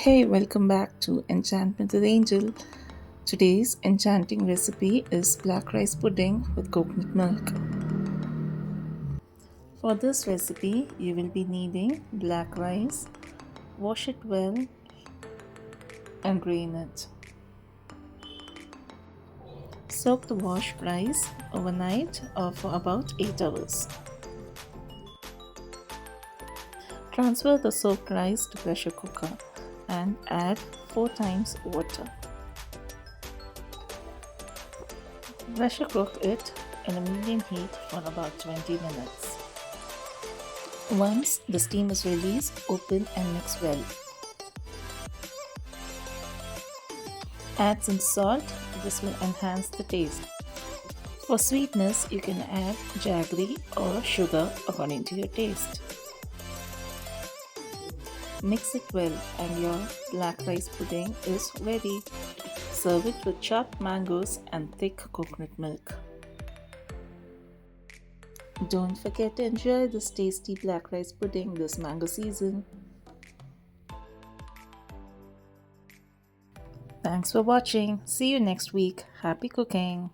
Hey, welcome back to Enchantment with Angel. Today's enchanting recipe is black rice pudding with coconut milk. For this recipe, you will be needing black rice, wash it well, and drain it. Soak the washed rice overnight or for about 8 hours. Transfer the soaked rice to pressure cooker and add 4 times water. Pressure cook it in a medium heat for about 20 minutes. Once the steam is released, open and mix well. Add some salt, this will enhance the taste. For sweetness, you can add jaggery or sugar according to your taste. Mix it well and your black rice pudding is ready. Serve it with chopped mangoes and thick coconut milk. Don't forget to enjoy this tasty black rice pudding this mango season. Thanks for watching. See you next week. Happy cooking!